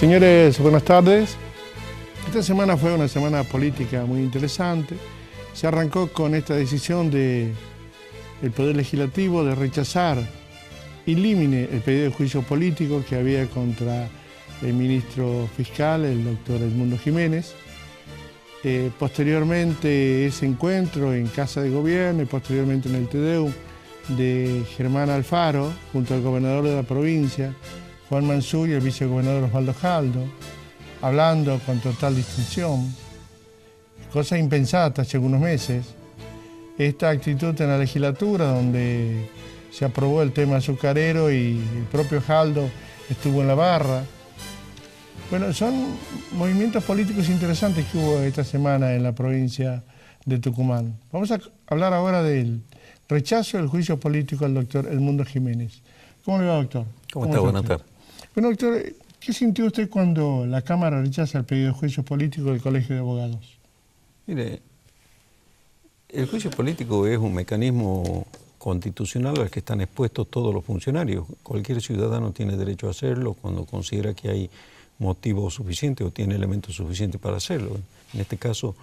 Señores, buenas tardes. Esta semana fue una semana política muy interesante. Se arrancó con esta decisión del Poder Legislativo de rechazar in limine el pedido de juicio político que había contra el ministro fiscal, el doctor Edmundo Jiménez. Posteriormente ese encuentro en Casa de Gobierno y posteriormente en el TDU de Germán Alfaro junto al gobernador de la provincia, Juan Mansur, y el vicegobernador Osvaldo Jaldo, hablando con total distinción, cosa impensada hasta hace algunos meses. Esta actitud en la legislatura donde se aprobó el tema azucarero y el propio Jaldo estuvo en la barra. Bueno, son movimientos políticos interesantes que hubo esta semana en la provincia de Tucumán. Vamos a hablar ahora del rechazo del juicio político al doctor Edmundo Jiménez. ¿Cómo le va, doctor? ¿Cómo está? Buenas tardes. Bueno, doctor, ¿qué sintió usted cuando la Cámara rechaza el pedido de juicio político del Colegio de Abogados? Mire, el juicio político es un mecanismo constitucional al que están expuestos todos los funcionarios. Cualquier ciudadano tiene derecho a hacerlo cuando considera que hay motivos suficientes o tiene elementos suficientes para hacerlo. En este caso,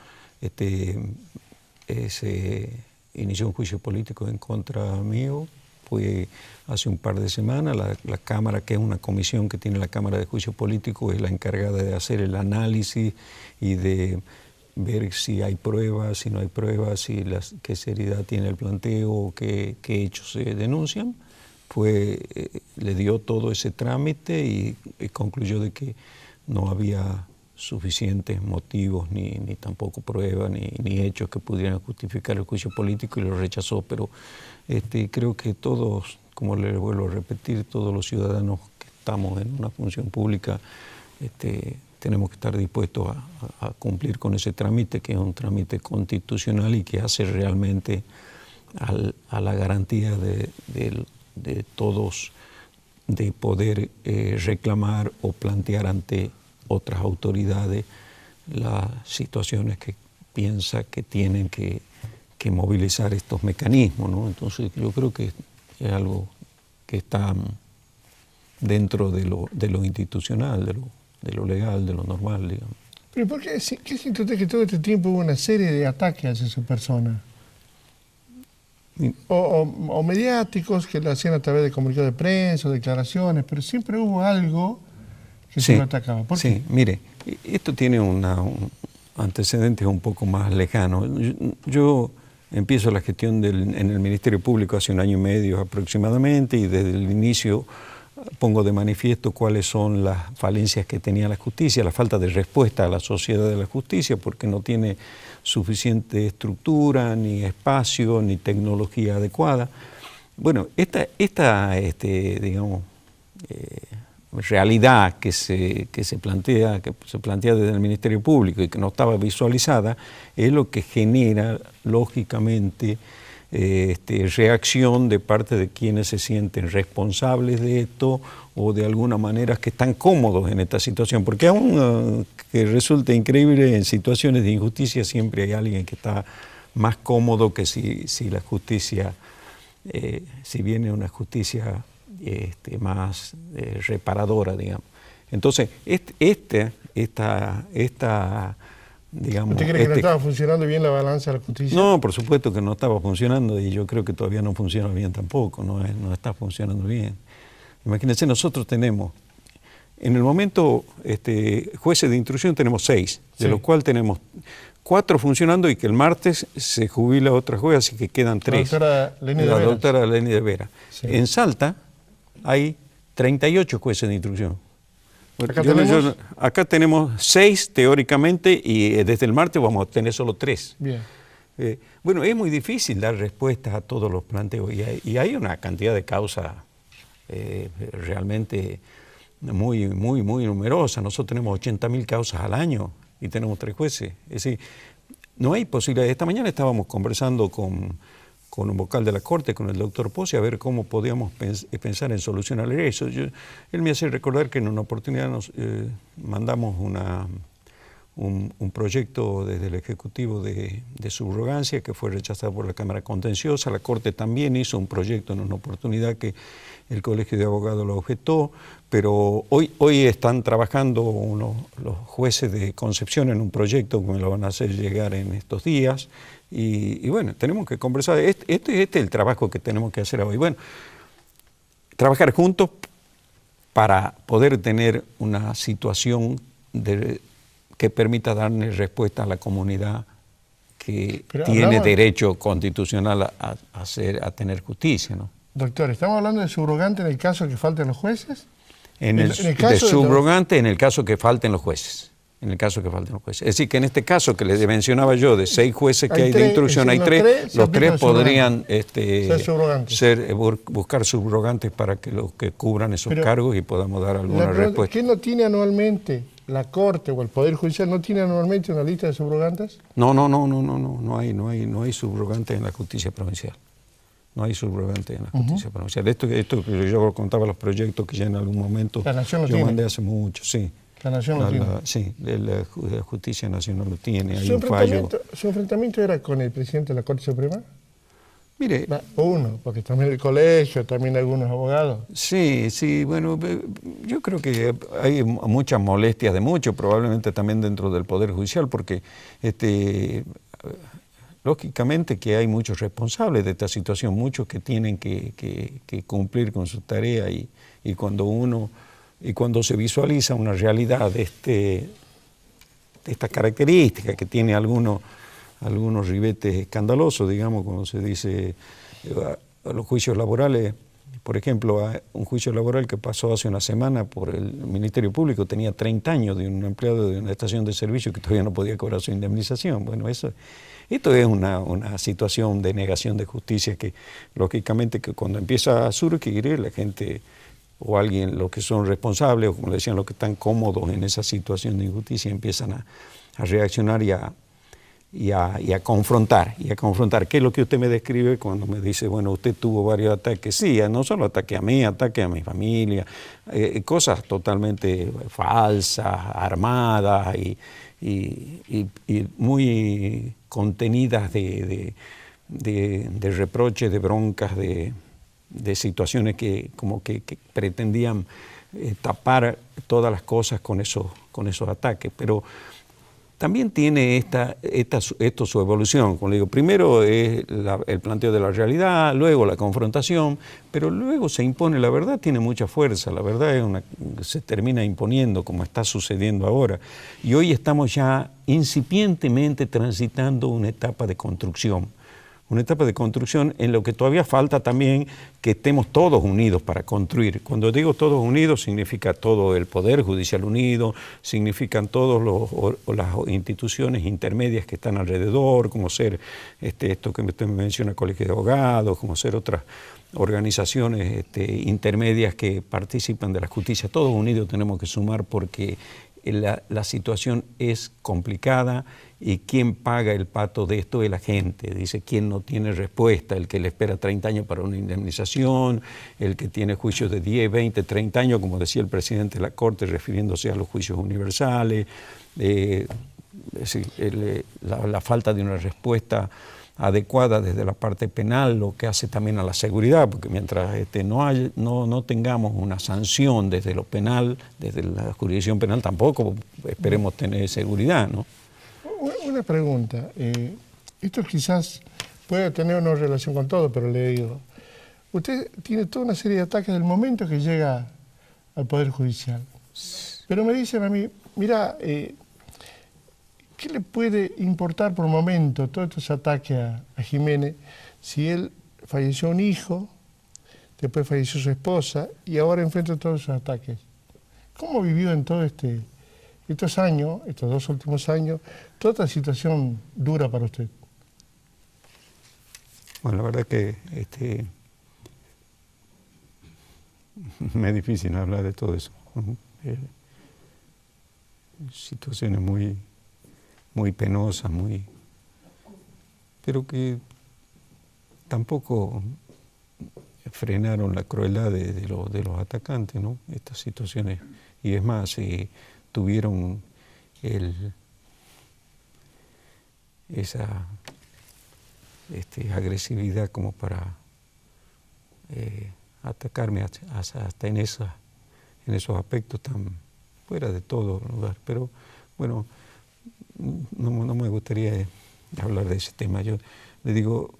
se inició un juicio político en contra mío. Fue hace un par de semanas. La Cámara, que es una comisión que tiene la Cámara de Juicio Político, es la encargada de hacer el análisis y de ver si hay pruebas, si no hay pruebas, qué seriedad tiene el planteo, qué hechos se denuncian. Le dio todo ese trámite y concluyó de que no había suficientes motivos, ni tampoco pruebas, ni hechos que pudieran justificar el juicio político, y lo rechazó. Pero creo que todos, como le vuelvo a repetir, todos los ciudadanos que estamos en una función pública, tenemos que estar dispuestos a cumplir con ese trámite, que es un trámite constitucional y que hace realmente a la garantía de todos de poder reclamar o plantear ante otras autoridades las situaciones que piensa que tienen que movilizar estos mecanismos, ¿no? Entonces yo creo que es algo que está dentro de lo institucional, de lo legal, de lo normal, digamos. ¿Pero por qué siente usted que todo este tiempo hubo una serie de ataques hacia su persona? O mediáticos que lo hacían a través de comunicados de prensa o declaraciones, pero siempre hubo algo que se lo atacaba. ¿Por qué? Sí, mire, esto tiene un antecedentes un poco más lejanos. Yo empiezo la gestión en el Ministerio Público hace 1 año y medio aproximadamente, y desde el inicio pongo de manifiesto cuáles son las falencias que tenía la justicia, la falta de respuesta a la sociedad de la justicia, porque no tiene suficiente estructura, ni espacio, ni tecnología adecuada. Bueno, esta digamos, realidad que se plantea desde el Ministerio Público y que no estaba visualizada, es lo que genera, lógicamente, reacción de parte de quienes se sienten responsables de esto o de alguna manera que están cómodos en esta situación, porque aún que resulte increíble, en situaciones de injusticia siempre hay alguien que está más cómodo que si la justicia, si viene una justicia más reparadora, digamos. Entonces, digamos, ¿Usted cree que no estaba funcionando bien la balanza de la justicia? No, por supuesto que no estaba funcionando, y yo creo que todavía no funciona bien tampoco, no está funcionando bien. Imagínense, nosotros tenemos, en el momento, jueces de instrucción tenemos 6, de los cuales tenemos 4 funcionando, y que el martes se jubila otra juez, así que quedan 3. La doctora Leni de Vera. Sí. En Salta hay 38 jueces de instrucción. Acá tenemos 6 teóricamente, y desde el martes vamos a tener solo 3. Bien. Bueno, es muy difícil dar respuestas a todos los planteos, y hay una cantidad de causas realmente muy numerosa. Nosotros tenemos 80.000 causas al año y tenemos 3 jueces. Es decir, no hay posibilidad. Esta mañana estábamos conversando con un vocal de la Corte, con el doctor Pozzi, a ver cómo podíamos pensar en solucionar eso. Él me hace recordar que en una oportunidad nos mandamos un proyecto desde el Ejecutivo de subrogancia que fue rechazado por la Cámara Contenciosa. La Corte también hizo un proyecto en una oportunidad que el Colegio de Abogados lo objetó, pero hoy están trabajando los jueces de Concepción en un proyecto que me lo van a hacer llegar en estos días. Y bueno, tenemos que conversar. Este es el trabajo que tenemos que hacer hoy. Bueno, trabajar juntos para poder tener una situación que permita darle respuesta a la comunidad que tiene derecho constitucional a tener justicia, ¿no? Doctor, ¿estamos hablando de subrogante en el caso que falten los jueces? De subrogante en el caso que falten los jueces. En el caso que falten los jueces. Es decir, que en este caso que les mencionaba yo, de 6 jueces que hay de instrucción, hay 3, los 3 podrían buscar subrogantes para que los que cubran esos cargos y podamos dar alguna respuesta. ¿Qué no tiene anualmente la Corte o el Poder Judicial? ¿No tiene anualmente una lista de subrogantes? No hay subrogantes en la justicia provincial. No hay subrogante en la justicia provincial. Esto que yo contaba, los proyectos que ya en algún momento yo mandé hace mucho, sí. La Nación lo tiene. Sí, la Justicia Nacional lo tiene. Hay un fallo. ¿Su enfrentamiento era con el presidente de la Corte Suprema? Mire. Uno, porque también el colegio, también algunos abogados. Sí, bueno, yo creo que hay muchas molestias de muchos, probablemente también dentro del Poder Judicial, porque lógicamente que hay muchos responsables de esta situación, muchos que tienen que cumplir con su tarea y cuando se visualiza una realidad de estas características que tiene algunos ribetes escandalosos, digamos, cuando se dice a los juicios laborales, por ejemplo, un juicio laboral que pasó hace una semana por el Ministerio Público tenía 30 años de un empleado de una estación de servicio que todavía no podía cobrar su indemnización. Bueno, esto es una situación de negación de justicia que, lógicamente, que cuando empieza a surgir la gente o alguien, los que son responsables, o como le decían, los que están cómodos en esa situación de injusticia, empiezan a reaccionar y a confrontar. ¿Qué es lo que usted me describe cuando me dice, bueno, usted tuvo varios ataques? Sí, no solo ataque a mí, ataque a mi familia, cosas totalmente falsas, armadas y muy contenidas de reproches, de broncas, de situaciones que como que pretendían tapar todas las cosas con esos ataques. Pero también tiene esto su evolución. Como le digo, primero es el planteo de la realidad, luego la confrontación, pero luego se impone. La verdad tiene mucha fuerza, la verdad se termina imponiendo como está sucediendo ahora. Y hoy estamos ya incipientemente transitando una etapa de construcción. Una etapa de construcción en lo que todavía falta también que estemos todos unidos para construir. Cuando digo todos unidos, significa todo el Poder Judicial unido, significan todas las instituciones intermedias que están alrededor, como ser esto que usted me menciona, Colegio de Abogados, como ser otras organizaciones intermedias que participan de la justicia. Todos unidos tenemos que sumar porque la situación es complicada y quien paga el pato de esto es la gente. Dice, quien no tiene respuesta, el que le espera 30 años para una indemnización, el que tiene juicios de 10, 20, 30 años, como decía el presidente de la Corte, refiriéndose a los juicios universales, la falta de una respuesta adecuada desde la parte penal, lo que hace también a la seguridad, porque mientras no tengamos una sanción desde lo penal, desde la jurisdicción penal, tampoco esperemos tener seguridad, ¿no? Una pregunta, esto quizás puede tener una relación con todo, pero le digo, usted tiene toda una serie de ataques del momento que llega al Poder Judicial, pero me dicen a mí, mira, ¿qué le puede importar por momento todos estos ataques a Jiménez si él falleció un hijo, después falleció su esposa y ahora enfrenta todos esos ataques? ¿Cómo vivió en todo estos años, estos 2 últimos años, toda esta situación dura para usted? Bueno, la verdad que me es difícil hablar de todo eso. Situaciones muy penosas, pero que tampoco frenaron la crueldad de los atacantes, ¿no? Estas situaciones, y es más, tuvieron esa agresividad como para atacarme hasta en esos aspectos tan fuera de todo lugar. Pero bueno, no me gustaría hablar de ese tema. Yo le digo,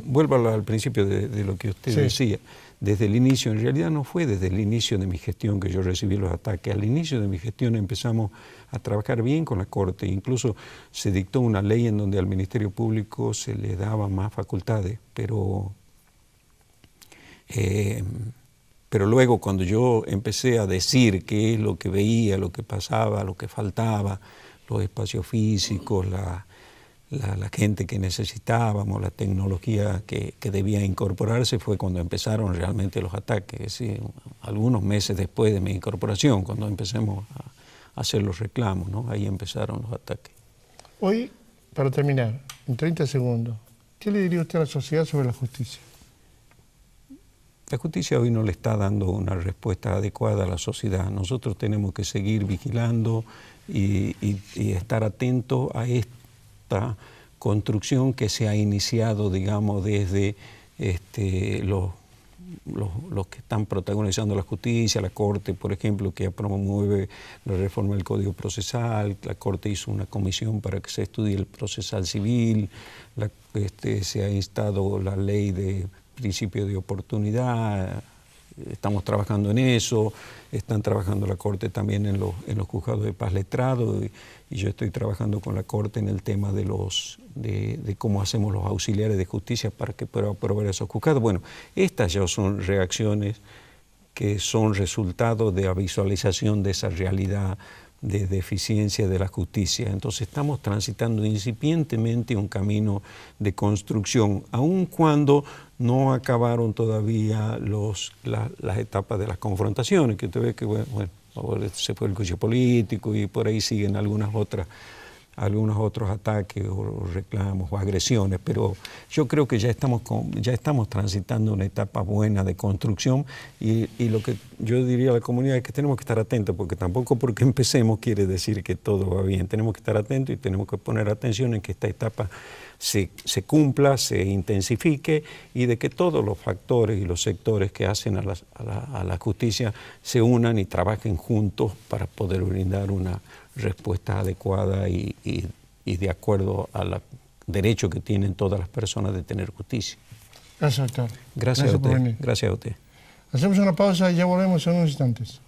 vuelvo al principio de lo que usted decía. Desde el inicio, en realidad no fue desde el inicio de mi gestión que yo recibí los ataques. Al inicio de mi gestión empezamos a trabajar bien con la Corte. Incluso se dictó una ley en donde al Ministerio Público se le daba más facultades. Pero luego cuando yo empecé a decir qué es lo que veía, lo que pasaba, lo que faltaba, los espacios físicos, la gente que necesitábamos, la tecnología que debía incorporarse, fue cuando empezaron realmente los ataques. ¿Sí? Algunos meses después de mi incorporación, cuando empecemos a hacer los reclamos, ¿no? Ahí empezaron los ataques. Hoy, para terminar, en 30 segundos, ¿qué le diría usted a la sociedad sobre la justicia? La justicia hoy no le está dando una respuesta adecuada a la sociedad. Nosotros tenemos que seguir vigilando y estar atentos a esta construcción que se ha iniciado, digamos, desde los que están protagonizando la justicia, la Corte, por ejemplo, que promueve la reforma del Código Procesal. La Corte hizo una comisión para que se estudie el procesal civil. Se ha instado la ley de principio de oportunidad. Estamos trabajando en eso. Están trabajando la Corte también en los juzgados de paz letrado, y yo estoy trabajando con la Corte en el tema de cómo hacemos los auxiliares de justicia para que puedan aprobar esos juzgados. Bueno, estas ya son reacciones que son resultado de la visualización de esa realidad de deficiencia de la justicia. Entonces estamos transitando incipientemente un camino de construcción, aun cuando no acabaron todavía las etapas de las confrontaciones, que usted ve que bueno, se fue el juicio político y por ahí siguen algunos otros ataques o reclamos o agresiones, pero yo creo que ya estamos transitando una etapa buena de construcción, y lo que yo diría a la comunidad es que tenemos que estar atentos, porque tampoco porque empecemos quiere decir que todo va bien. Tenemos que estar atentos y tenemos que poner atención en que esta etapa se cumpla, se intensifique, y de que todos los factores y los sectores que hacen a la justicia se unan y trabajen juntos para poder brindar una respuesta adecuada y de acuerdo al derecho que tienen todas las personas de tener justicia. Gracias, doctor. Gracias a usted. Gracias a usted. Hacemos una pausa y ya volvemos en unos instantes.